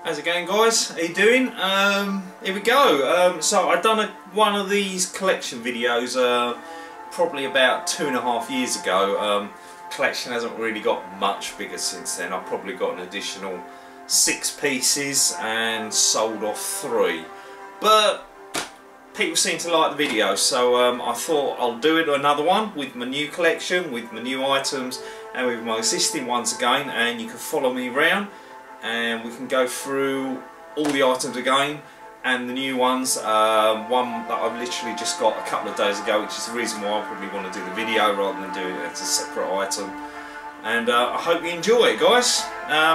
How's it going, guys? How you doing? Here we go. So I've done one of these collection videos probably about 2.5 years ago. Collection hasn't really got much bigger since then. I've probably got an additional 6 pieces and sold off 3. But people seem to like the video, so I thought I'll do it another one with my new collection, with my new items and with my existing ones again, and you can follow me around and we can go through all the items again and the new ones. One that I've literally just got a couple of days ago, which is the reason why I probably want to do the video rather than do it as a separate item. And I hope you enjoy it, guys.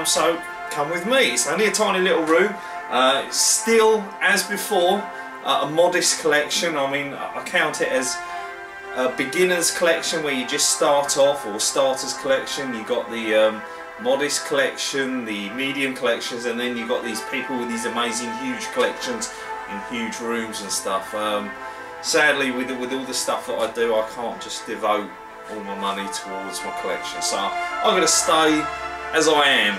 So come with me. It's only a tiny little room. It's still, as before, a modest collection. I mean, I count it as a beginner's collection where you just start off, or starter's collection. You got the modest collection, the medium collections, and then you got these people with these amazing huge collections in huge rooms and stuff. Sadly, with all the stuff that I do, I can't just devote all my money towards my collection, so I'm going to stay as I am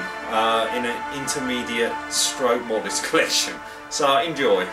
in an intermediate stroke modest collection. So enjoy.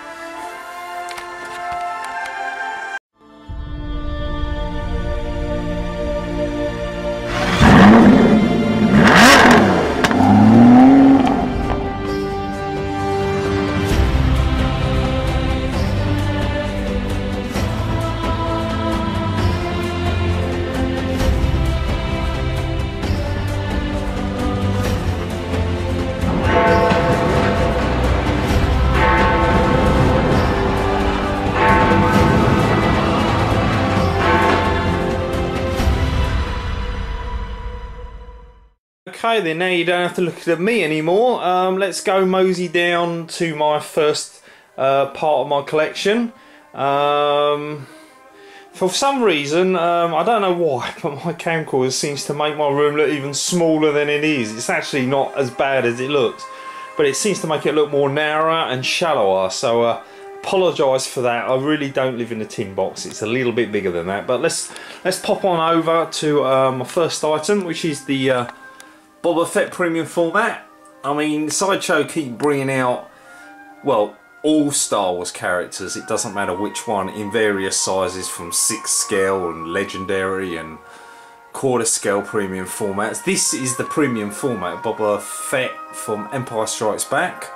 Okay then, now you don't have to look at me anymore. Let's go mosey down to my first part of my collection. For some reason, I don't know why, but my camcorder seems to make my room look even smaller than it is. It's actually not as bad as it looks, but it seems to make it look more narrower and shallower, so apologise for that. I really don't live in a tin box. It's a little bit bigger than that. But let's pop on over to my first item, which is the Boba Fett premium format. I mean, Sideshow keep bringing out, well, all Star Wars characters, it doesn't matter which one, in various sizes, from 6 scale and legendary and quarter scale premium formats. This is the premium format, Boba Fett from Empire Strikes Back,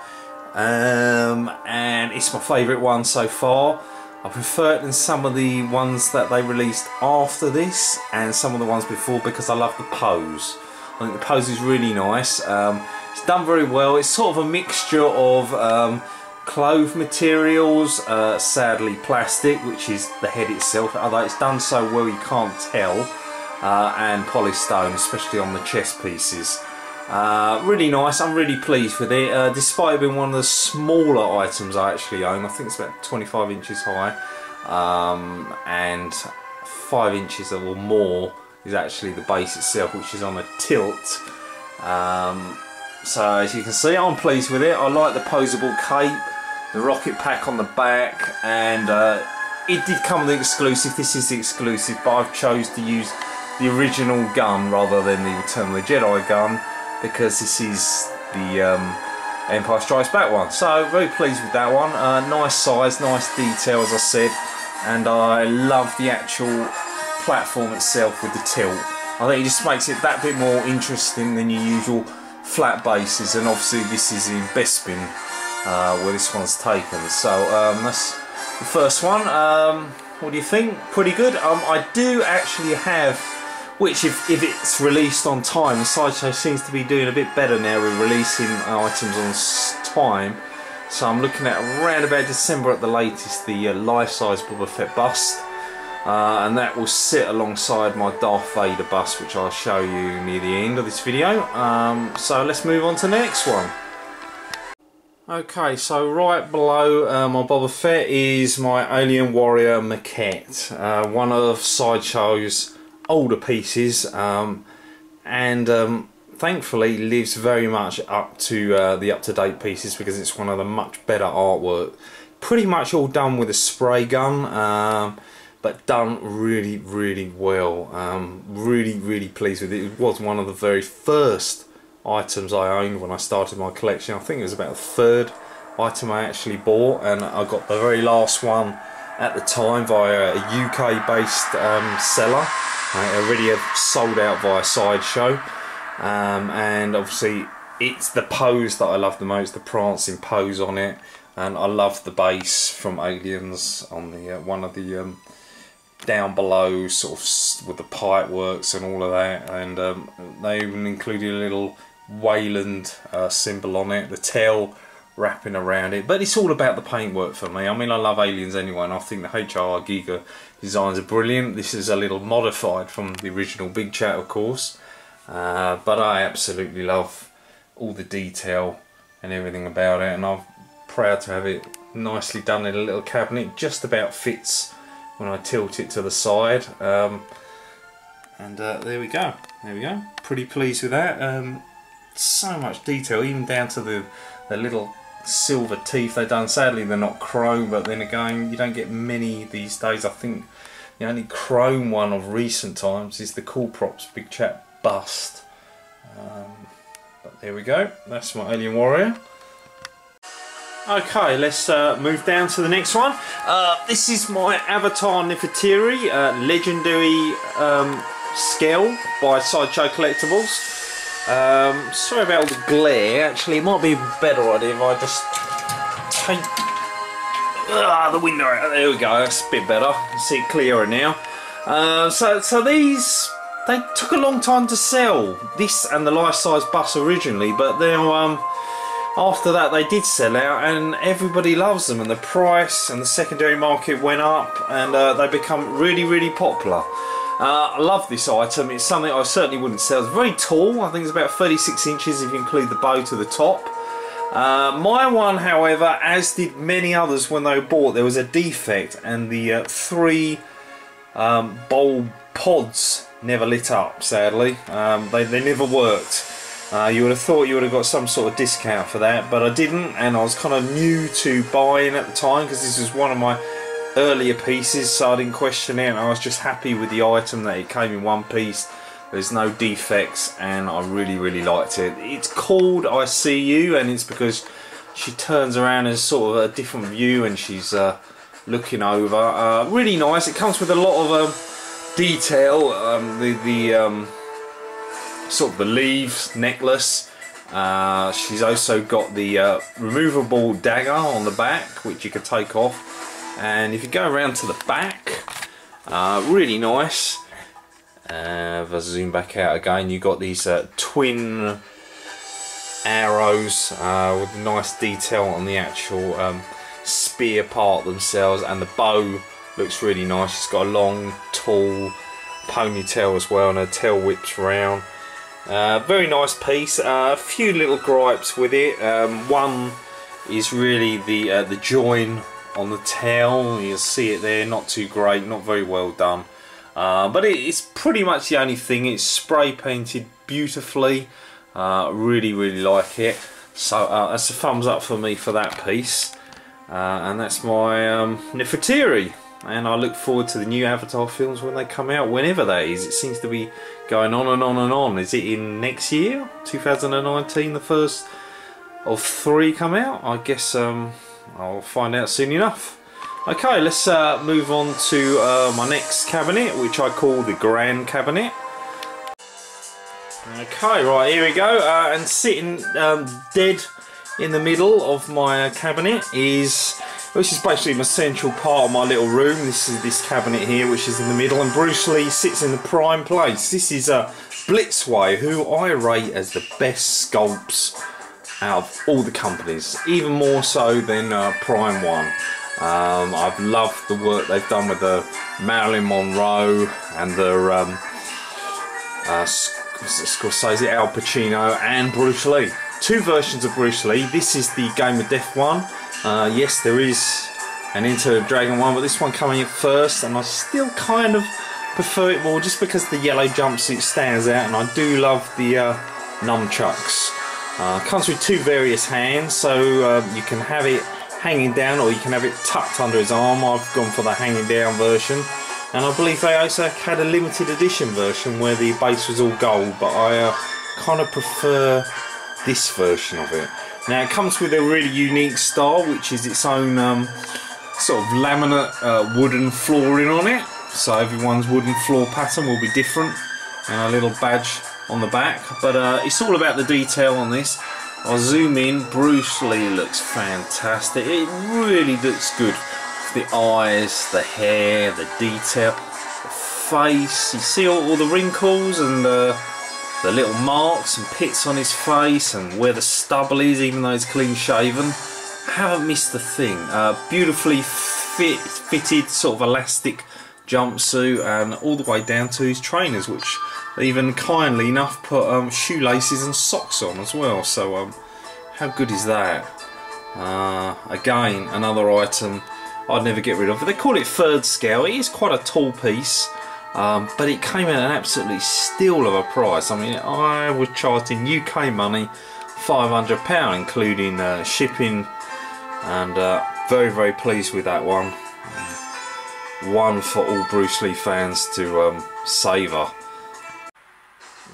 and it's my favourite one so far. I prefer it than some of the ones that they released after this and some of the ones before, because I love the pose. I think the pose is really nice. It's done very well. It's sort of a mixture of cloth materials, sadly plastic, which is the head itself, although it's done so well you can't tell, and polystone, especially on the chest pieces. Really nice. I'm really pleased with it, despite it being one of the smaller items I actually own. I think it's about 25 inches high, and 5 inches or more is actually the base itself, which is on a tilt. So as you can see, I'm pleased with it. I like the posable cape, the rocket pack on the back, and it did come with the exclusive. This is the exclusive, but I've chose to use the original gun rather than the Return of the Jedi gun, because this is the Empire Strikes Back one. So very pleased with that one. Nice size, nice detail, as I said, and I love the actual platform itself with the tilt. I think it just makes it that bit more interesting than your usual flat bases, and obviously this is in Bespin where this one's taken. So that's the first one. What do you think? Pretty good. I do actually have, which if it's released on time, Sideshow seems to be doing a bit better now with releasing items on time. So I'm looking at around about December at the latest, the life-size Boba Fett bust. And that will sit alongside my Darth Vader bust, which I'll show you near the end of this video. So let's move on to the next one. Okay, so right below my Boba Fett is my Alien Warrior maquette, one of Sideshow's older pieces, and thankfully lives very much up to the up-to-date pieces, because it's one of the much better artwork. Pretty much all done with a spray gun, but done really well. Really pleased with it. It was one of the very first items I owned when I started my collection. I think it was about the third item I actually bought, and I got the very last one at the time via a UK based seller. I already have sold out via Sideshow, and obviously it's the pose that I love the most, the prancing pose on it, and I love the base from Aliens on the one of the down below, sort of with the pipe works and all of that, and they even included a little Wayland symbol on it, the tail wrapping around it. But it's all about the paintwork for me. I mean, I love Aliens anyway, and I think the HRR Giga designs are brilliant. This is a little modified from the original Big Chat, of course, but I absolutely love all the detail and everything about it, and I'm proud to have it nicely done in a little cabinet. Just about fits when I tilt it to the side, and there we go, pretty pleased with that. So much detail, even down to the little silver teeth they've done. Sadly they're not chrome, but then again, you don't get many these days. I think the only chrome one of recent times is the Cool Props Big Chat bust, but there we go, that's my Alien Warrior. Okay, let's move down to the next one. This is my Avatar Nipitiri, legendary scale by Sideshow Collectables. Sorry about all the glare. Actually, it might be a better idea if I just take the window out. There we go, that's a bit better. I see it clearer now. So these, they took a long time to sell. This and the life-size bus originally, but now after that they did sell out, and everybody loves them, and the price and the secondary market went up, and they become really popular. I love this item. It's something I certainly wouldn't sell. It's very tall. I think it's about 36 inches if you include the bow to the top. My one, however, as did many others when they were bought, there was a defect, and the 3 bulb pods never lit up, sadly. They never worked. You would have thought you would have got some sort of discount for that, but I didn't, and I was kind of new to buying at the time because this was one of my earlier pieces, so I didn't question it, and I was just happy with the item that it came in one piece. There's no defects, and I really liked it. It's called I See You, and it's because she turns around as sort of a different view, and she's looking over. Really nice. It comes with a lot of detail. The sort of the leaves necklace. She's also got the removable dagger on the back, which you can take off. And if you go around to the back, really nice. If I zoom back out again, you've got these twin arrows with nice detail on the actual spear part themselves, and the bow looks really nice. She's got a long, tall ponytail as well, and her tail whips round. Very nice piece. A few little gripes with it. One is really the join on the tail. You'll see it there, not too great, not very well done, but it's pretty much the only thing. It's spray painted beautifully. Really like it, so that's a thumbs up for me for that piece, and that's my Nipitiri, and I look forward to the new Avatar films when they come out, whenever that is. It seems to be going on and on. Is it in next year, 2019, the first of 3 come out? I guess I'll find out soon enough. Okay, let's move on to my next cabinet, which I call the Grand Cabinet. Okay, right, here we go. And sitting dead in the middle of my cabinet is, which is basically my central part of my little room. This is this cabinet here, which is in the middle, and Bruce Lee sits in the prime place. This is Blitzway, who I rate as the best sculpts out of all the companies, even more so than Prime One. I've loved the work they've done with the Marilyn Monroe and the Scorsese, Al Pacino, and Bruce Lee. 2 versions of Bruce Lee. This is the Game of Death one. Yes, there is an Enter the Dragon one, but this one coming in first, and I still kind of prefer it more just because the yellow jumpsuit stands out, and I do love the nunchucks. Comes with 2 various hands, so you can have it hanging down, or you can have it tucked under his arm. I've gone for the hanging down version, and I believe they also had a limited edition version where the base was all gold, but I kind of prefer this version of it. Now it comes with a really unique style, which is its own sort of laminate wooden flooring on it. So everyone's wooden floor pattern will be different, and a little badge on the back. But it's all about the detail on this. I'll zoom in. Bruce Lee looks fantastic. It really looks good. The eyes, the hair, the detail, the face. You see all the wrinkles and the little marks and pits on his face, and where the stubble is, even though he's clean shaven. Haven't missed a thing. Beautifully fitted sort of elastic jumpsuit, and all the way down to his trainers, which even kindly enough put shoelaces and socks on as well. So how good is that? Again, another item I'd never get rid of. They call it third scale. It is quite a tall piece, but it came at an absolutely steal of a price. I mean, I was charged in UK money £500, including shipping, and very pleased with that one. One for all Bruce Lee fans to savour.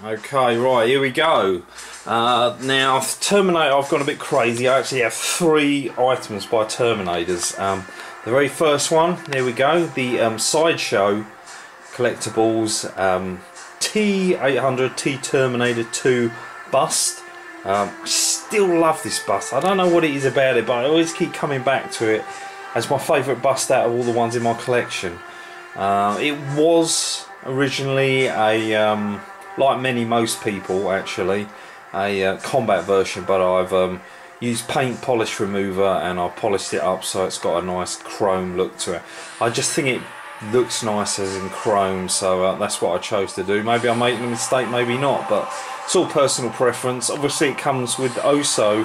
Okay, right, here we go. Now, Terminator, I've gone a bit crazy. I actually have 3 items by Terminators. The very first one, there we go, the Sideshow Collectables T800 T Terminator 2 bust. Still love this bust. I don't know what it is about it, but I always keep coming back to it as my favourite bust out of all the ones in my collection. It was originally a, like most people actually, a combat version, but I've used paint polish remover and I've polished it up so it's got a nice chrome look to it. I just think it looks nice as in chrome, so that's what I chose to do. Maybe I'm making a mistake, maybe not, but it's all personal preference. Obviously it comes with also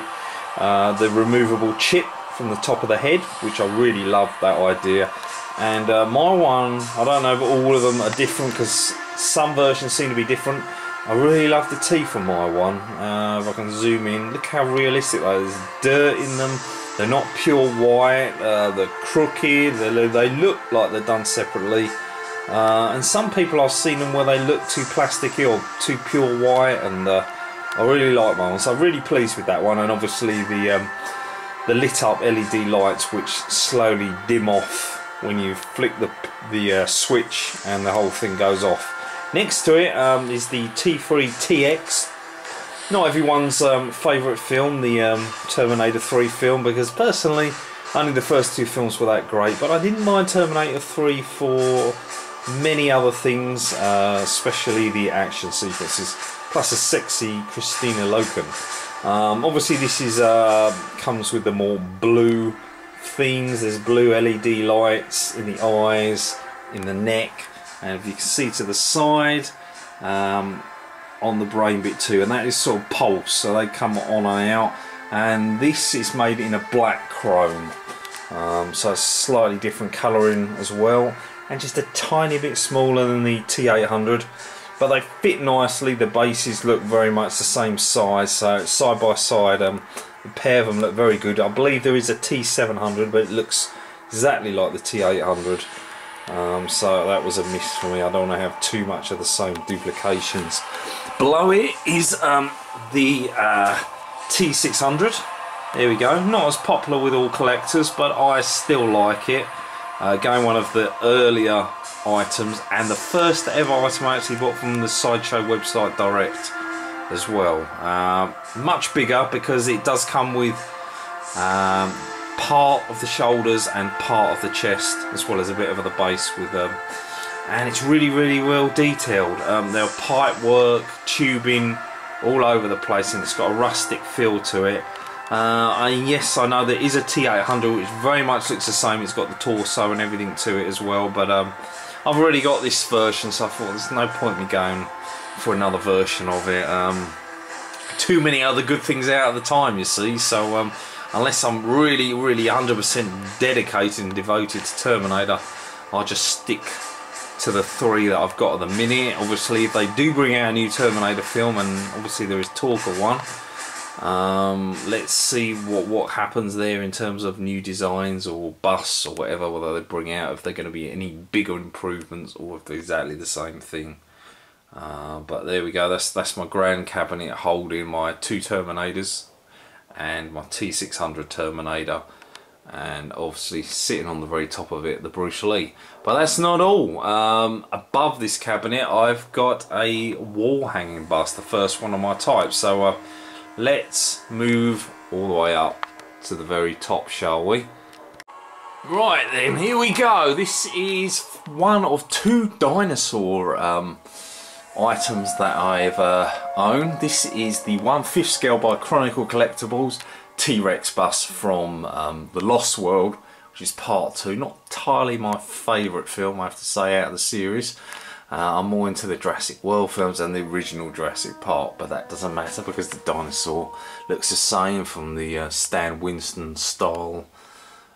the removable chip from the top of the head, which I really love that idea. And my one, I don't know, but all of them are different because some versions seem to be different. I really love the teeth on my one. If I can zoom in, look how realistic that is. There's dirt in them. They're not pure white. They're crooked. They look like they're done separately. And some people I've seen them where they look too plasticky or too pure white, and I really like my one. So I'm really pleased with that one. And obviously the lit up LED lights, which slowly dim off when you flick the switch and the whole thing goes off. Next to it is the T3 TX. Not everyone's favourite film, the Terminator 3 film, because personally only the first 2 films were that great, but I didn't mind Terminator 3 for many other things, especially the action sequences, plus a sexy Christina Loken. Obviously this is comes with the more blue themes. There's blue LED lights in the eyes, in the neck, and if you can see to the side, on the brain bit too, and that is sort of pulse, so they come on and out. And this is made in a black chrome, so it's slightly different colouring as well, and just a tiny bit smaller than the T800, but they fit nicely. The bases look very much the same size, so side by side, the pair of them look very good. I believe there is a T700, but it looks exactly like the T800. So that was a miss for me. I don't want to have too much of the same duplications. Below it is the T600. There we go. Not as popular with all collectors, but I still like it. Again, one of the earlier items, and the first ever item I actually bought from the Sideshow website direct as well. Much bigger because it does come with part of the shoulders and part of the chest, as well as a bit of the base with and it's really well detailed. There are pipe work, tubing all over the place, and it's got a rustic feel to it. Yes, I know there is a T800 which very much looks the same. It's got the torso and everything to it as well, but I've already got this version, so I thought there's no point in me going for another version of it. Too many other good things out at the time, you see, so unless I'm really 100% dedicated and devoted to Terminator, I'll just stick to the 3 that I've got at the minute. Obviously if they do bring out a new Terminator film, and obviously there is talk of one, let's see what happens there in terms of new designs or busts or whatever, whether they bring out, if they're going to be any bigger improvements or if they're exactly the same thing. But there we go, that's my grand cabinet holding my 2 Terminators and my T600 Terminator, and obviously sitting on the very top of it, the Bruce Lee. But that's not all. Above this cabinet I've got a wall hanging bust, the first one of my type. So let's move all the way up to the very top, shall we? Right then, here we go. This is one of 2 dinosaur items that I've owned. This is the 1/5 scale by Chronicle Collectables T-Rex bust from The Lost World, which is part 2. Not entirely my favourite film, I have to say, out of the series. I'm more into the Jurassic World films and the original Jurassic Park, but that doesn't matter because the dinosaur looks the same from the Stan Winston style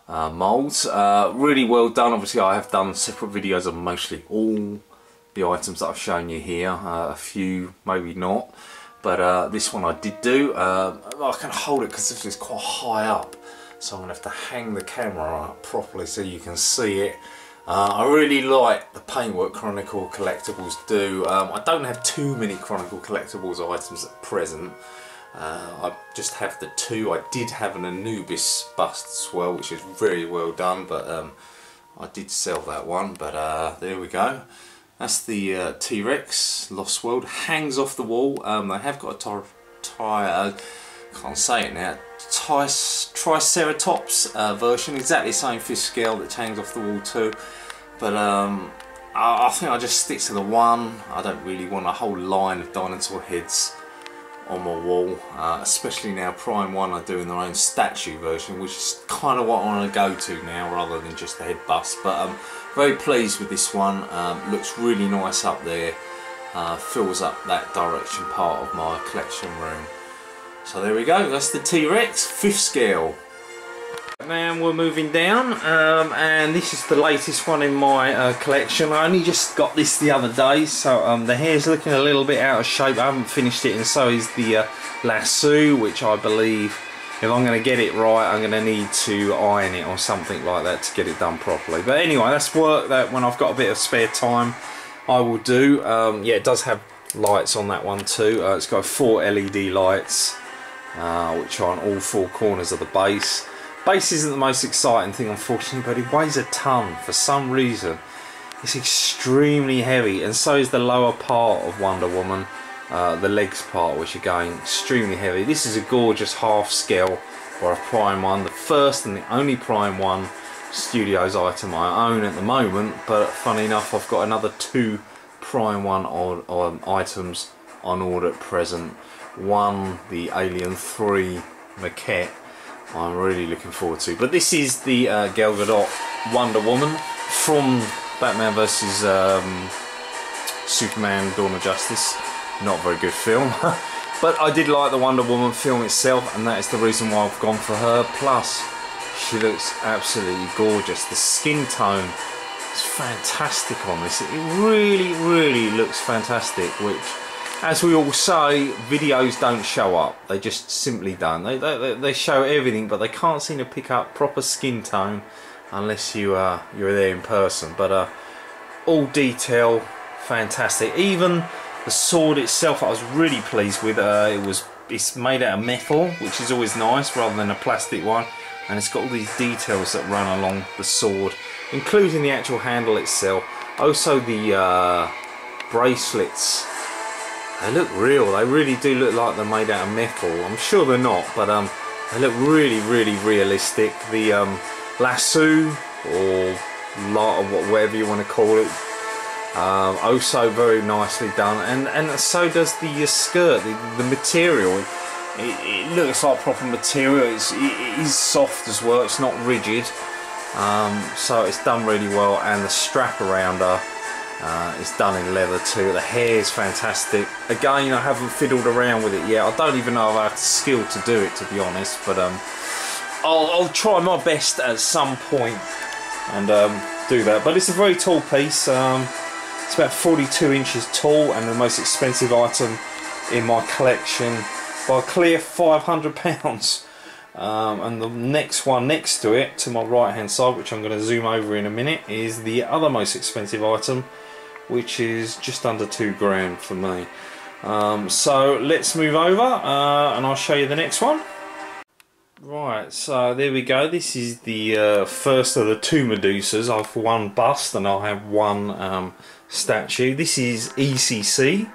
moulds. Really well done. Obviously I have done separate videos of mostly all the items that I've shown you here, a few maybe not, but this one I did do. I can hold it because this is quite high up, so I'm going to have to hang the camera up properly so you can see it. I really like the paintwork Chronicle Collectables do. I don't have too many Chronicle Collectables items at present. I just have the 2. I did have an Anubis bust as well, which is very well done, but I did sell that one. But there we go. That's the T-Rex Lost World. Hangs off the wall. They have got a can't say it now, Triceratops version, exactly the same 5th scale that hangs off the wall too. But I think I'll just stick to the one. I don't really want a whole line of dinosaur heads on my wall, especially now Prime 1 are doing their own statue version, which is kind of what I want to go to now rather than just the head bust. But I'm very pleased with this one. Looks really nice up there, fills up that direction part of my collection room. So there we go, that's the T-Rex 5th scale. Now we're moving down, and this is the latest one in my collection. I only just got this the other day, so the hair's looking a little bit out of shape. I haven't finished it, and so is the lasso, which I believe, if I'm going to get it right, I'm going to need to iron it or something like that to get it done properly. But anyway, that's work that when I've got a bit of spare time I will do. Yeah, it does have lights on that one too. It's got 4 LED lights, which are on all 4 corners of the base. Base isn't the most exciting thing, unfortunately, but it weighs a ton for some reason. It's extremely heavy, and so is the lower part of Wonder Woman, the legs part, which again extremely heavy. This is a gorgeous half scale for a Prime 1, the first and the only Prime 1 Studios item I own at the moment. But funny enough, I've got another 2 Prime 1 items on order at present. One, the Alien 3 maquette, I'm really looking forward to. But this is the Gal Gadot Wonder Woman from Batman vs Superman Dawn of Justice. Not a very good film. But I did like the Wonder Woman film itself, and that is the reason why I've gone for her. Plus, she looks absolutely gorgeous. The skin tone is fantastic on this. It really, really looks fantastic, which, as we all say, videos don't show up. They just simply don't. They show everything, but they can't seem to pick up proper skin tone unless you're there in person. But all detail, fantastic. Even the sword itself, I was really pleased with. It's made out of metal, which is always nice, rather than a plastic one. And it's got all these details that run along the sword, including the actual handle itself. Also the bracelets. They look real. They really do look like they're made out of metal. I'm sure they're not, but they look really, really realistic. The lasso, or whatever you want to call it, also very nicely done. And so does the skirt. The material. It looks like proper material. It is soft as well. It's not rigid. So it's done really well. And the strap around her. It's done in leather too. The hair is fantastic. Again, I haven't fiddled around with it yet. I don't even know if I have the skill to do it, to be honest. But I'll try my best at some point and do that. But it's a very tall piece. It's about 42 inches tall, and the most expensive item in my collection by a clear £500. And the next one next to it, to my right hand side, which I'm going to zoom over in a minute, is the other most expensive item, which is just under £2 for me. So let's move over and I'll show you the next one. Right, so there we go. This is the first of the 2 Medusas. I've one bust and I'll have one statue. This is ECC,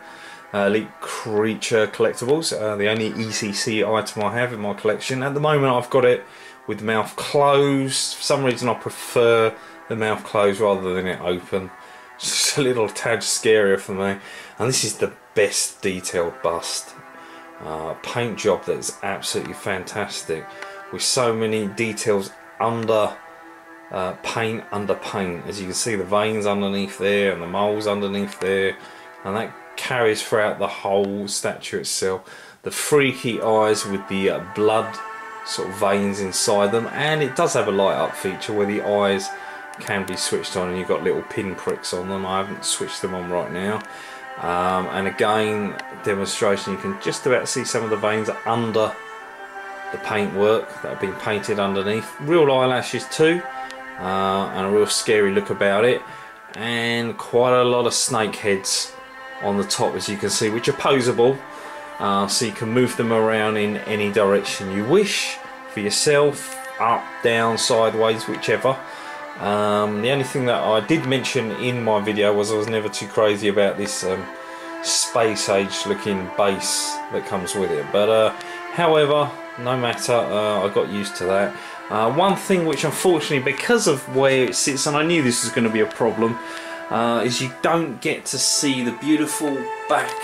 Elite Creature Collectables, the only ECC item I have in my collection. At the moment I've got it with the mouth closed. For some reason I prefer the mouth closed rather than it open. It's just a little tad scarier for me. And this is the best detailed bust. Paint job that is absolutely fantastic, with so many details under paint, as you can see the veins underneath there and the moles underneath there, and that carries throughout the whole statue itself. The freaky eyes with the blood sort of veins inside them, and it does have a light up feature where the eyes can be switched on and you've got little pin pricks on them. I haven't switched them on right now. And again, demonstration, you can just about see some of the veins under the paintwork that have been painted underneath. Real eyelashes too, and a real scary look about it, and quite a lot of snake heads on the top, as you can see, which are poseable, so you can move them around in any direction you wish for yourself, up, down, sideways, whichever. The only thing that I did mention in my video was I was never too crazy about this space age looking base that comes with it, but however, no matter, I got used to that. One thing which unfortunately, because of where it sits, and I knew this was going to be a problem, is you don't get to see the beautiful back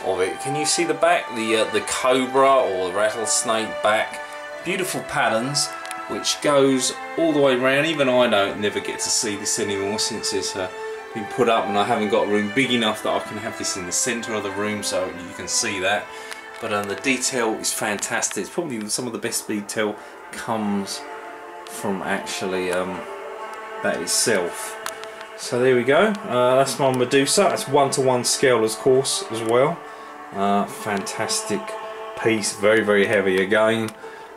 of it. Can you see the back? The cobra or the rattlesnake back, beautiful patterns, which goes all the way around. Even I don't never get to see this anymore since it's been put up, and I haven't got a room big enough that I can have this in the centre of the room so you can see that. But the detail is fantastic. It's probably some of the best detail comes from actually that itself. So there we go. That's my Medusa. That's 1-to-1 scale, of course, as well. Fantastic piece. Very, very heavy again.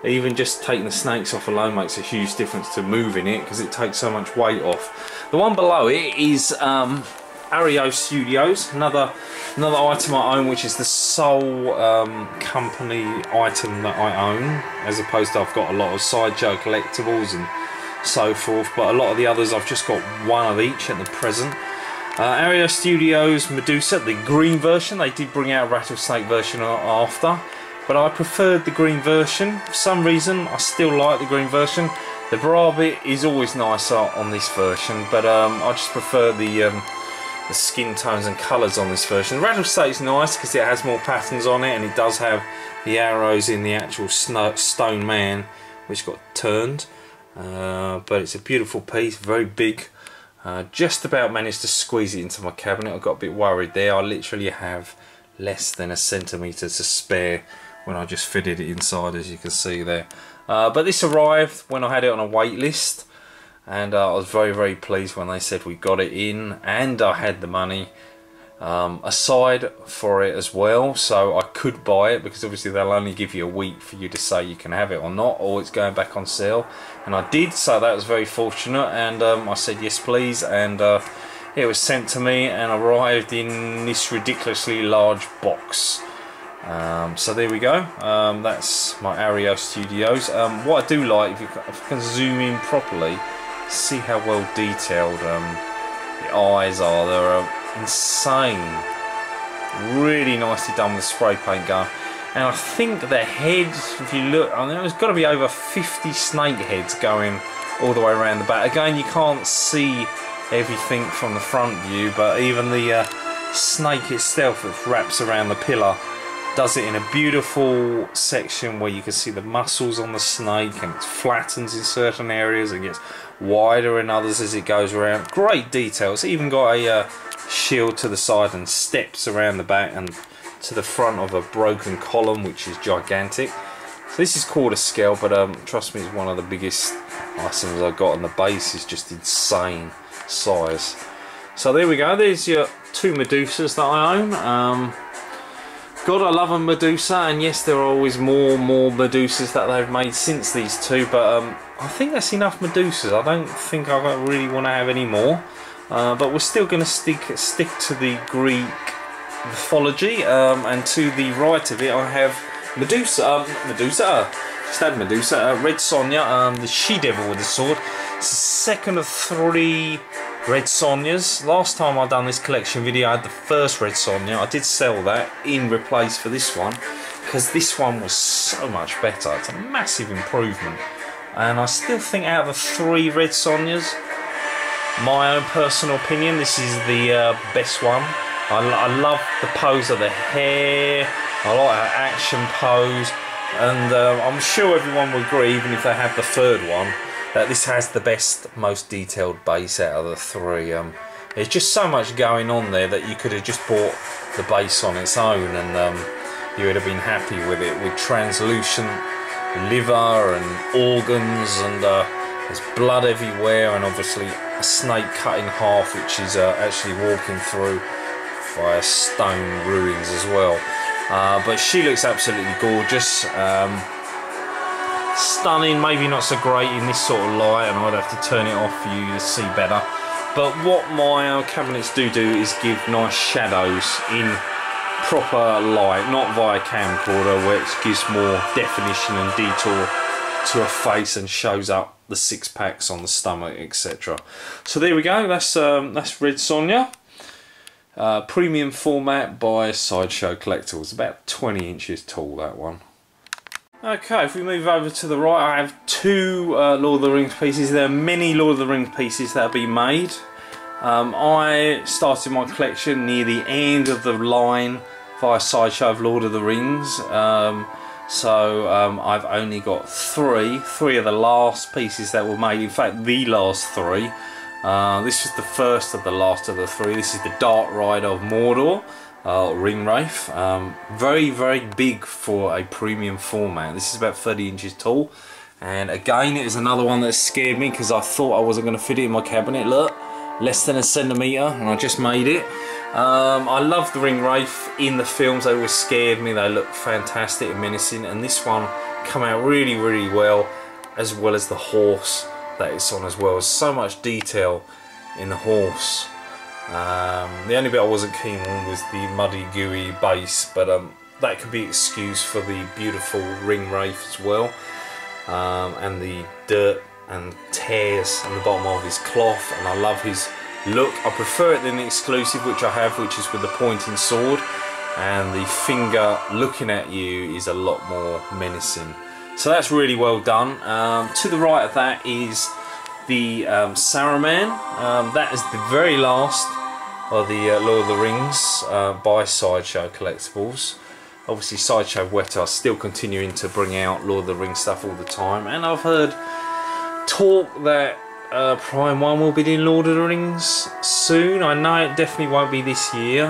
Even just taking the snakes off alone makes a huge difference to moving it, because it takes so much weight off. The one below it is Ario Studios, another item I own, which is the sole company item that I own, as opposed to I've got a lot of Sideshow collectibles and so forth, but a lot of the others I've just got one of each at the present. Ario Studios Medusa, the green version. They did bring out a rattlesnake version after, but I preferred the green version. For some reason I still like the green version. The bra bit is always nicer on this version, but I just prefer the skin tones and colours on this version. The rattlesnake's nice because it has more patterns on it, and it does have the arrows in the actual stone man which got turned, but it's a beautiful piece, very big. Just about managed to squeeze it into my cabinet. I got a bit worried there. I literally have less than 1 centimetre to spare when I just fitted it inside, as you can see there. But this arrived when I had it on a wait list, and I was very, very pleased when they said we got it in, and I had the money aside for it as well, so I could buy it, because obviously they'll only give you a week for you to say you can have it or not, or it's going back on sale. And I did, so that was very fortunate, and I said yes please, and it was sent to me and arrived in this ridiculously large box. So there we go. That's my Ario Studios. What I do like, if I can zoom in properly, see how well detailed the eyes are. They're insane. Really nicely done with spray paint gun. And I think the heads, if you look, I mean, there's got to be over 50 snake heads going all the way around the back. Again, you can't see everything from the front view, but even the snake itself that wraps around the pillar does it in a beautiful section where you can see the muscles on the snake, and it flattens in certain areas and gets wider in others as it goes around. Great detail. It's even got a shield to the side and steps around the back and to the front of a broken column, which is gigantic. So this is quarter scale, but trust me, it's one of the biggest items I've got, and the base is just insane size. So there we go. There's your 2 Medusas that I own. God, I love a Medusa, and yes, there are always more Medusas that they've made since these 2, but I think that's enough Medusas. I don't think I really want to have any more. but we're still going to stick to the Greek mythology, and to the right of it I have Medusa, Red Sonja, the she-devil with the sword. It's the second of 3 Red Sonjas. Last time I done this collection video I had the first Red Sonja. I did sell that in replace for this one, because this one was so much better. It's a massive improvement, and I still think out of the 3 Red Sonjas, my own personal opinion, this is the best one. I love the pose of the hair, I like her action pose, and I'm sure everyone will agree, even if they have the third one, that this has the best, most detailed base out of the 3. There's just so much going on there that you could have just bought the base on its own, and you would have been happy with it, with translucent liver and organs, and there's blood everywhere, and obviously a snake cut in half, which is actually walking through via stone ruins as well. But she looks absolutely gorgeous. Stunning, maybe not so great in this sort of light, and I'd have to turn it off for you to see better. But what my cabinets do is give nice shadows in proper light, not via camcorder, where it gives more definition and detail to a face and shows up the 6-packs on the stomach, etc. So there we go. That's Red Sonja, premium format by Sideshow Collectables. About 20 inches tall, that one. Okay, if we move over to the right, I have 2 Lord of the Rings pieces. There are many Lord of the Rings pieces that have been made. I started my collection near the end of the line via Sideshow of Lord of the Rings. So I've only got 3 of the last pieces that were made. In fact, the last 3. This is the first of the last of the 3. This is the Dark Ride of Mordor, Ringwraith. Very, very big for a premium format. This is about 30 inches tall. And again, it is another one that scared me, because I thought I wasn't going to fit it in my cabinet. Look, less than a centimetre, and I just made it. I love the Ringwraith in the films. They always scared me. They look fantastic and menacing, and this one come out really, really well as the horse that it's on as well. There's so much detail in the horse. The only bit I wasn't keen on was the muddy, gooey base, but that could be excused for the beautiful Ringwraith as well, and the dirt and tears on the bottom of his cloth, and I love his look. I prefer it than the exclusive, which I have, which is with the pointing sword, and the finger looking at you is a lot more menacing. So that's really well done. To the right of that is the Saruman. That is the very last of the Lord of the Rings by Sideshow Collectables. Obviously Sideshow Weta are still continuing to bring out Lord of the Rings stuff all the time, and I've heard talk that Prime 1 will be doing Lord of the Rings soon. I know it definitely won't be this year,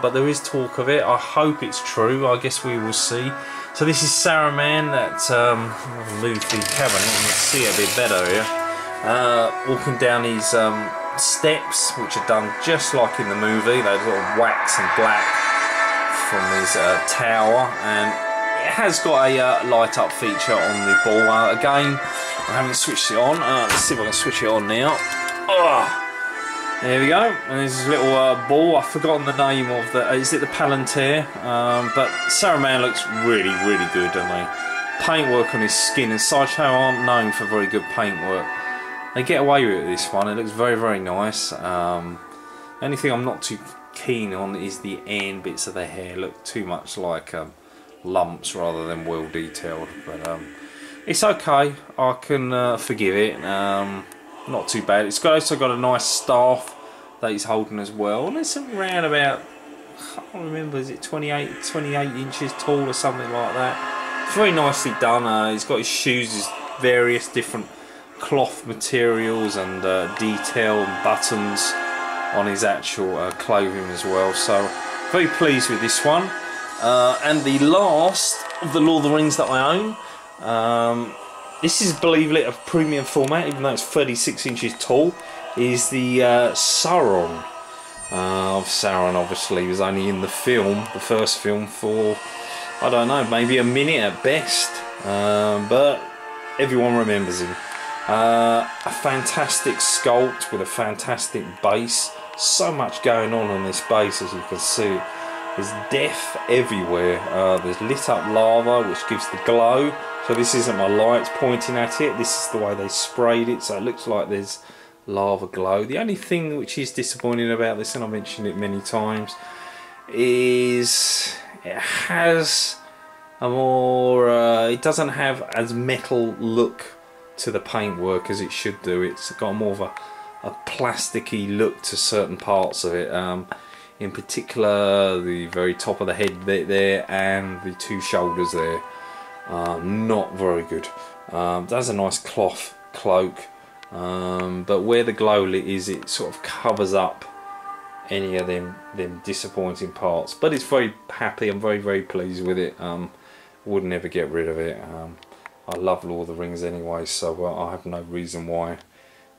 but there is talk of it. I hope it's true. I guess we will see. So this is Saruman. That I'll move the cabinet and you'll see it a bit better here. Walking down these steps, which are done just like in the movie. Those sort of wax and black from his tower, and it has got a light up feature on the ball. Again, I haven't switched it on. Let's see if I can switch it on now. There we go. And there's this little ball. I've forgotten the name of the. Is it the Palantir? But Saruman looks really, really good, doesn't they? Paintwork on his skin, and Sideshow aren't known for very good paintwork. They get away with it, this one. It looks very, very nice. The only thing I'm not too keen on is the end bits of the hair. Look too much like lumps rather than well detailed. But it's okay. I can forgive it. Not too bad. It's also got a nice staff that he's holding as well, and it's around about, I can't remember, is it 28 inches tall or something like that. It's very nicely done. He's got his shoes, his various different cloth materials and detail and buttons on his actual clothing as well. So very pleased with this one. And the last of the Lord of the Rings that I own, this is, believe it, a premium format, even though it's 36 inches tall, is the Sauron. Of Sauron, obviously, was only in the film, the first film, for, I don't know, maybe a minute at best. But everyone remembers him. A fantastic sculpt with a fantastic base. So much going on this base, as you can see. There's death everywhere. There's lit up lava which gives the glow. So this isn't my lights pointing at it, this is the way they sprayed it, so it looks like there's lava glow. The only thing which is disappointing about this, and I mentioned it many times, is it has a more it doesn't have as metal look to the paintwork as it should do. It's got more of a plasticky look to certain parts of it, in particular the very top of the head there and the two shoulders there. Not very good. That's a nice cloth cloak, but where the glow is, it sort of covers up any of them disappointing parts. But it's very happy. I'm very pleased with it. Would never get rid of it. I love Lord of the Rings anyway, so I have no reason why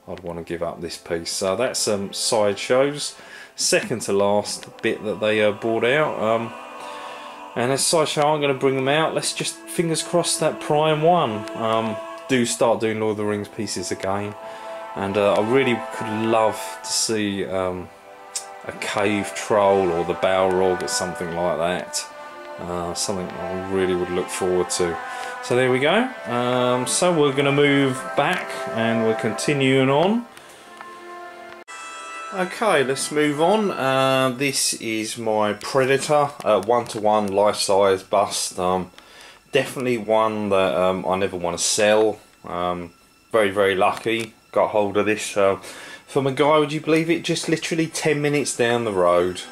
I'd want to give up this piece. So that's Sideshow's second to last bit that they brought out. And as Sideshow aren't going to bring them out, let's just fingers crossed that Prime 1 do start doing Lord of the Rings pieces again. And I really could love to see a cave troll or the Balrog or something like that. Something I really would look forward to. So there we go. So we're going to move back and we're continuing on. Okay, let's move on. This is my Predator 1-to-1 life-size bust. Definitely one that I never want to sell. Very lucky. Got hold of this from a guy, would you believe it, just literally 10 minutes down the road.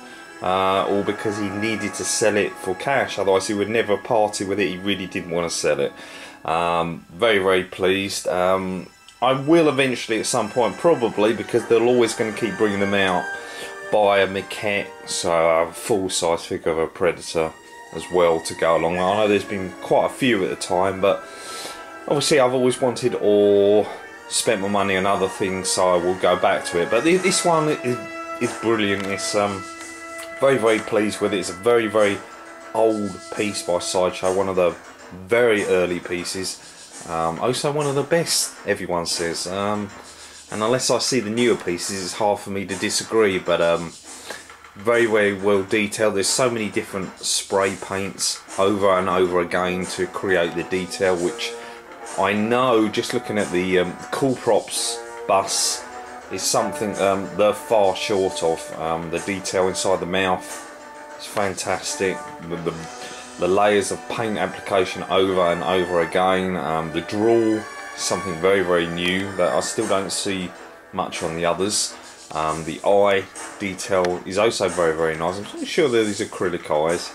All because he needed to sell it for cash, otherwise he would never party with it. He really didn't want to sell it. Very pleased. I will eventually at some point, probably, because they're always going to keep bringing them out, buy a maquette, so a full size figure of a Predator as well to go along. I know there's been quite a few at the time, but obviously I've always wanted or spent my money on other things, so I will go back to it. But this one is brilliant. It's very pleased with it. It's a very old piece by Sideshow, one of the very early pieces. Also one of the best, everyone says, and unless I see the newer pieces, it's hard for me to disagree. But very well detailed. There's so many different spray paints over and over again to create the detail, which I know, just looking at the Cool Props bus, is something they're far short of. The detail inside the mouth is fantastic. The layers of paint application over and over again. The drawl, something very new that I still don't see much on the others. The eye detail is also very nice. I'm pretty sure they're these acrylic eyes.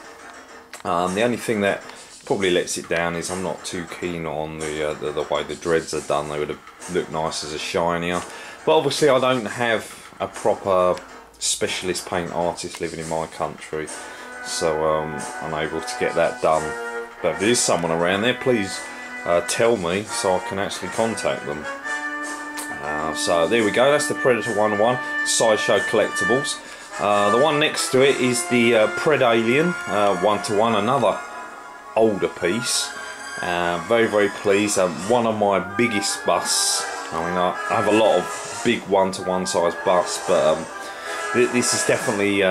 The only thing that probably lets it down is I'm not too keen on the way the dreads are done. They would have looked nice as a shinier. But obviously I don't have a proper specialist paint artist living in my country, so I'm able to get that done. But if there is someone around there, please tell me so I can actually contact them. So there we go, that's the Predator 1-to-1 Sideshow Collectables. The one next to it is the Pred Alien 1-to-1, another older piece. Very pleased. One of my biggest busts. I mean, I have a lot of big 1-to-1 size busts, but this is definitely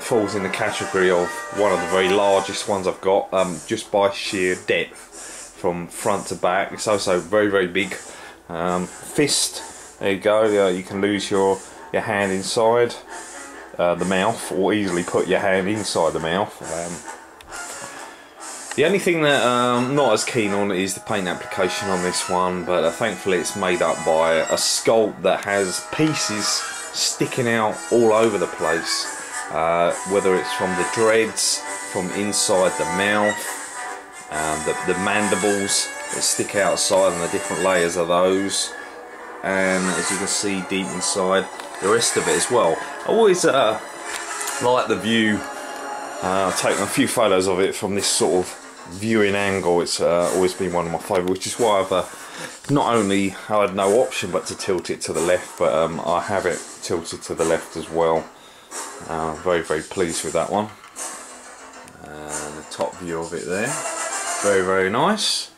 falls in the category of one of the very largest ones I've got, just by sheer depth from front to back. It's also very big. Fist, there you go. You can lose your hand inside the mouth, or easily put your hand inside the mouth. The only thing that I'm not as keen on is the paint application on this one, but thankfully it's made up by a sculpt that has pieces sticking out all over the place, whether it's from the dreads, from inside the mouth, the mandibles that stick outside and the different layers of those, and as you can see deep inside the rest of it as well. I always like the view. I've taken a few photos of it from this sort of viewing angle. It's always been one of my favourites, which is why I've not only had no option but to tilt it to the left, but I have it tilted to the left as well. Very pleased with that one. The top view of it there, very nice.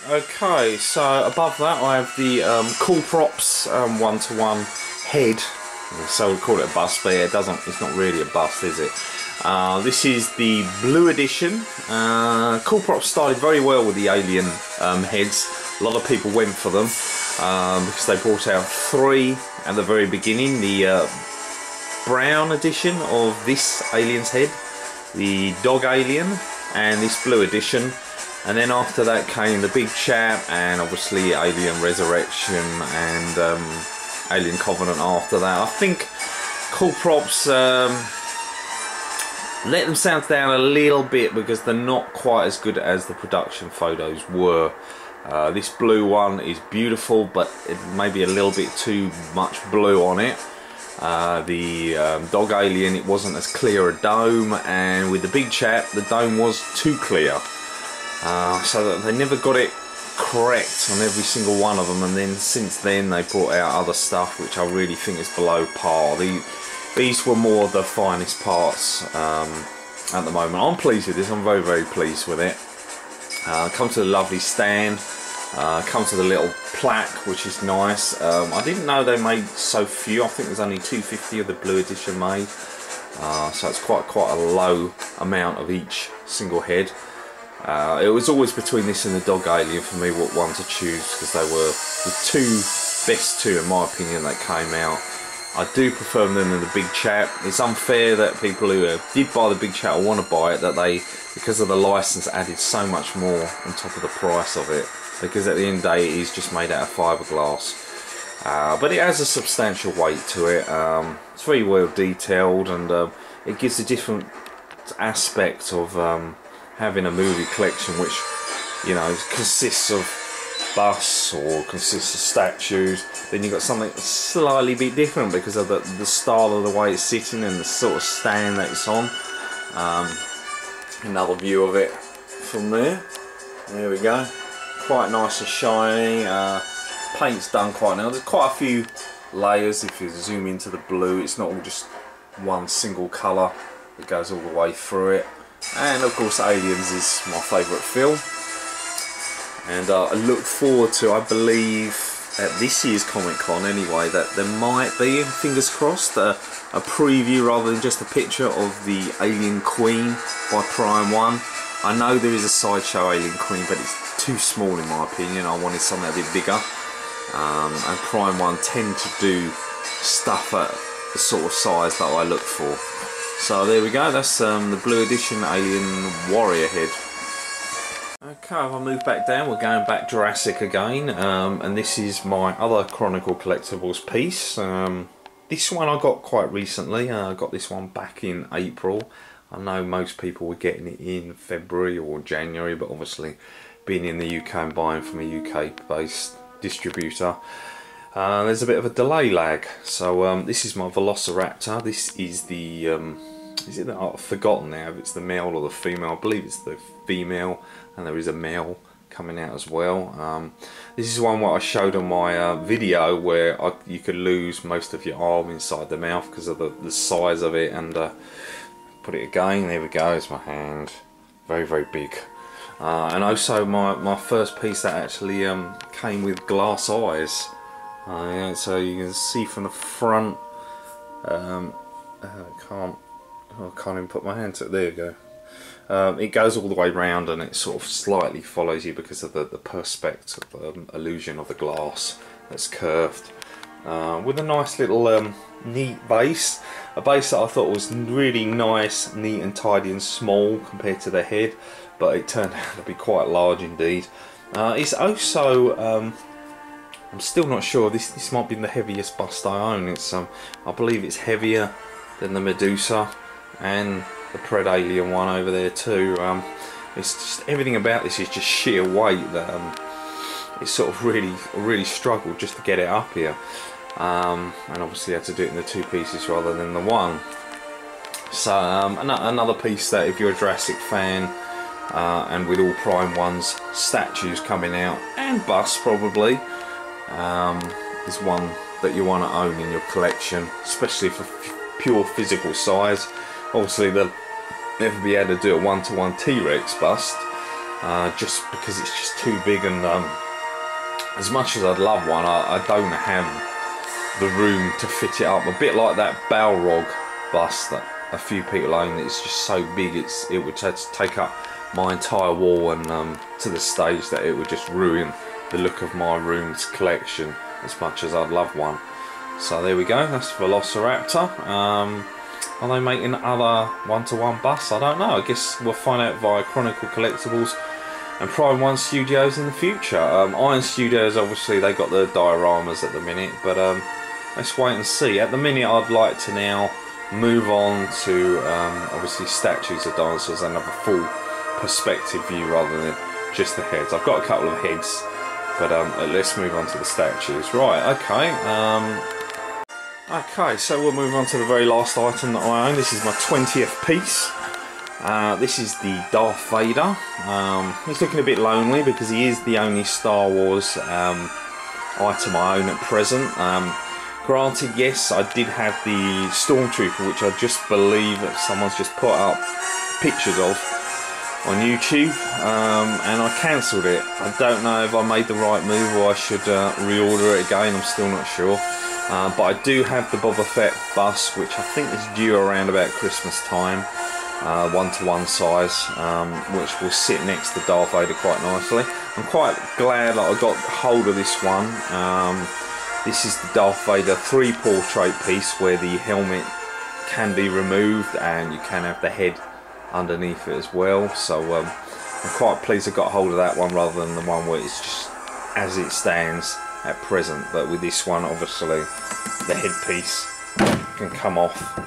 Okay, so above that I have the Cool Props 1-to-1 head. So we call it a bust, but yeah, it's not really a bust, is it? This is the blue edition. Cool Props started very well with the alien heads. A lot of people went for them because they brought out 3 at the very beginning. The brown edition of this alien's head, the dog alien, and this blue edition. And then after that came the big chap, and obviously Alien Resurrection and Alien Covenant after that. I think Cool Props let themselves down a little bit because they're not quite as good as the production photos were. This blue one is beautiful, but it may be a little bit too much blue on it. The dog alien, it wasn't as clear a dome, and with the big chap the dome was too clear. So that they never got it correct on every single one of them, and then since then they brought out other stuff which I really think is below par. These were more the finest parts at the moment. I'm pleased with this, I'm very, very pleased with it. Come to the lovely stand, come to the little plaque, which is nice. I didn't know they made so few. I think there's only 250 of the blue edition made, so it's quite a low amount of each single head. It was always between this and the dog alien for me what one to choose, because they were the best two in my opinion that came out. I do prefer them than the big chap. It's unfair that people who did buy the big chap or want to buy it, that they, because of the license, added so much more on top of the price of it, because at the end of the day it is just made out of fiberglass. But it has a substantial weight to it. It's very well detailed, and it gives a different aspect of having a movie collection which, you know, consists of busts or consists of statues. Then you've got something slightly bit different because of the style of the way it's sitting and the sort of stand that it's on. Another view of it from there. There we go. Quite nice and shiny. Paint's done quite now. There's quite a few layers. If you zoom into the blue, it's not all just one single colour. It goes all the way through it. And of course Aliens is my favourite film, and I look forward to, I believe at this year's Comic Con anyway, that there might be, fingers crossed, a preview rather than just a picture of the Alien Queen by Prime 1. I know there is a Sideshow Alien Queen, but it's too small in my opinion. I wanted something a bit bigger, and Prime 1 tend to do stuff at the sort of size that I look for. So there we go, that's the blue edition Alien Warrior head. Okay, if I move back down, we're going back Jurassic again, and this is my other Chronicle Collectables piece. This one I got quite recently. I got this one back in April. I know most people were getting it in February or January, but obviously being in the UK and buying from a UK based distributor, there's a bit of a delay lag. So this is my Velociraptor. This is the is it I've forgotten now if it's the male or the female. I believe it's the female, and there is a male coming out as well. This is one what I showed on my video where you could lose most of your arm inside the mouth because of the size of it. And put it again, there we go, it's my hand, very, very big. And also my first piece that actually came with glass eyes. Yeah, so you can see from the front, I can't even put my hand to it, there you go. It goes all the way round, and it sort of slightly follows you because of the perspective illusion of the glass that's curved, with a nice little neat base, a base that I thought was really nice, neat and tidy and small compared to the head, but it turned out to be quite large indeed. It's also I'm still not sure, this might be the heaviest bust I own. It's I believe it's heavier than the Medusa and the Pred Alien one over there too. It's just, everything about this is just sheer weight that it's sort of really struggled just to get it up here, and obviously had to do it in the two pieces rather than the one. So another piece that if you're a Jurassic fan, and with all Prime 1's statues coming out and busts probably, is one that you want to own in your collection, especially for pure physical size. Obviously they'll never be able to do a 1-to-1 T-Rex bust, just because it's just too big, and as much as I'd love one, I don't have the room to fit it up. A bit like that Balrog bust that a few people own. It's just so big, it would take up my entire wall, and to the stage that it would just ruin the look of my room's collection, as much as I'd love one. So there we go, that's Velociraptor. Are they making other one-to-one busts? I don't know. I guess we'll find out via Chronicle Collectables and Prime 1 Studios in the future. Iron Studios, obviously, they got the dioramas at the minute, but let's wait and see. At the minute, I'd like to now move on to obviously statues of dinosaurs and have a full perspective view rather than just the heads. I've got a couple of heads, but let's move on to the statues. Right, okay. Okay, so we'll move on to the very last item that I own. This is my 20th piece. This is the Darth Vader. He's looking a bit lonely because he is the only Star Wars item I own at present. Granted, yes, I did have the Stormtrooper, which I just believe that someone's just put up pictures of on YouTube, and I cancelled it. I don't know if I made the right move or I should reorder it again. I'm still not sure. But I do have the Boba Fett bust, which I think is due around about Christmas time, 1-to-1 size, which will sit next to Darth Vader quite nicely. I'm quite glad that I got hold of this one. This is the Darth Vader 3 portrait piece, where the helmet can be removed and you can have the head underneath it as well. So I'm quite pleased I got hold of that one rather than the one where it's just as it stands at present. But with this one, obviously the headpiece can come off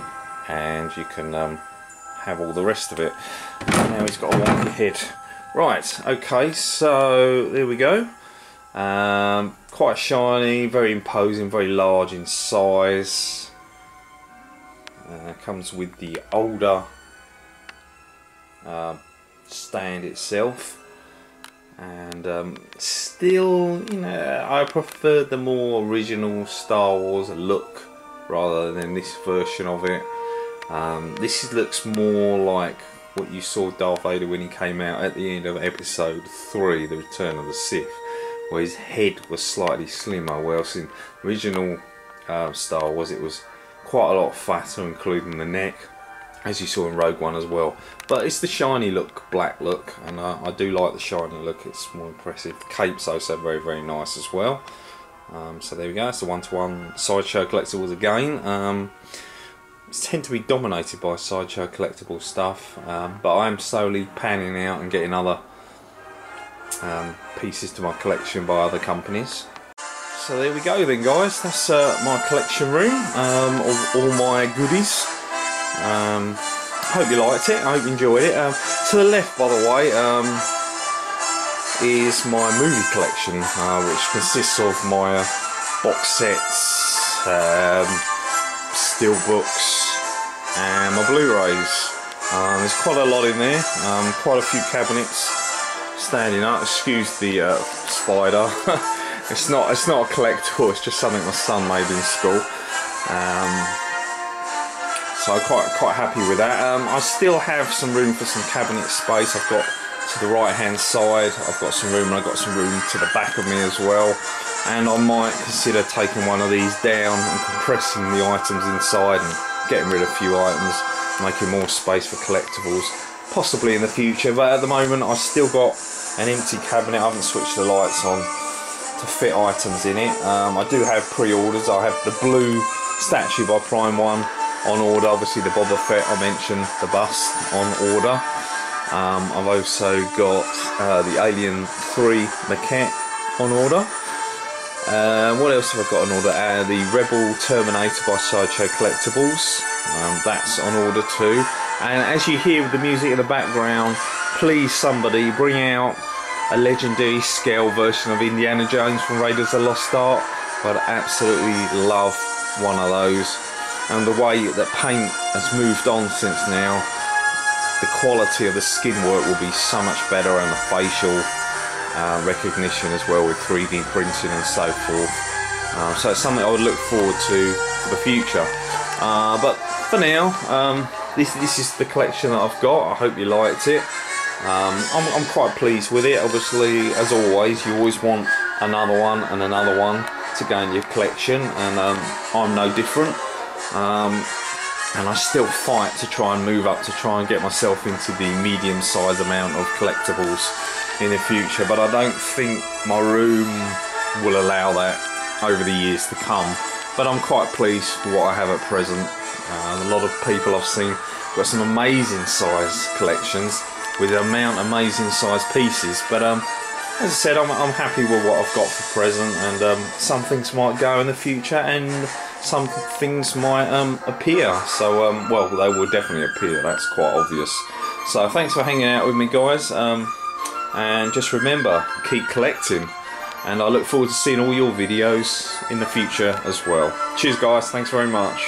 and you can have all the rest of it. Now he's got a wonky head. Right, okay, so there we go. Quite shiny, very imposing, very large in size. Comes with the older stand itself, and still, you know, I prefer the more original Star Wars look rather than this version of it. This looks more like what you saw Darth Vader when he came out at the end of episode 3, The Return of the Sith, where his head was slightly slimmer, whereas in original Star Wars it was quite a lot fatter, including the neck, as you saw in Rogue One as well. But it's the shiny look, black look, and I do like the shiny look, it's more impressive. The cape's also very, very nice as well. So there we go, it's the 1-to-1 Sideshow Collectables again. Tend to be dominated by Sideshow Collectible stuff, but I'm slowly panning out and getting other pieces to my collection by other companies. So there we go then, guys, that's my collection room of all my goodies. Hope you liked it, I hope you enjoyed it. To the left, by the way, is my movie collection, which consists of my box sets, steelbooks and my Blu-rays. There's quite a lot in there, quite a few cabinets standing up. Excuse the spider. it's not a collectible, it's just something my son made in school. So I'm quite happy with that. I still have some room for some cabinet space. I've got to the right hand side, I've got some room, and I've got some room to the back of me as well. And I might consider taking one of these down and compressing the items inside and getting rid of a few items, making more space for collectibles, possibly in the future. But at the moment I've still got an empty cabinet. I haven't switched the lights on to fit items in it. I do have pre-orders. I have the blue statue by Prime 1 on order, obviously the Boba Fett I mentioned, the bust on order. I've also got the Alien 3 maquette on order. What else have I got on order? The Rebel Terminator by Sideshow Collectables, that's on order too. And as you hear with the music in the background, please somebody bring out a legendary scale version of Indiana Jones from Raiders of the Lost Ark. I'd absolutely love one of those. And the way that paint has moved on since now, the quality of the skin work will be so much better, and the facial recognition as well, with 3D printing and so forth. So it's something I would look forward to for the future. But for now, this is the collection that I've got. I hope you liked it. I'm quite pleased with it. Obviously, as always, you always want another one and another one to go in your collection, and I'm no different. And I still fight to try and move up to try and get myself into the medium-sized amount of collectibles in the future, but I don't think my room will allow that over the years to come. But I'm quite pleased with what I have at present. A lot of people I've seen got some amazing size collections with amazing size pieces, but as I said, I'm happy with what I've got for present, and some things might go in the future and some things might appear. So well, they will definitely appear, that's quite obvious. So thanks for hanging out with me, guys, and just remember, keep collecting, and I look forward to seeing all your videos in the future as well. Cheers guys, thanks very much.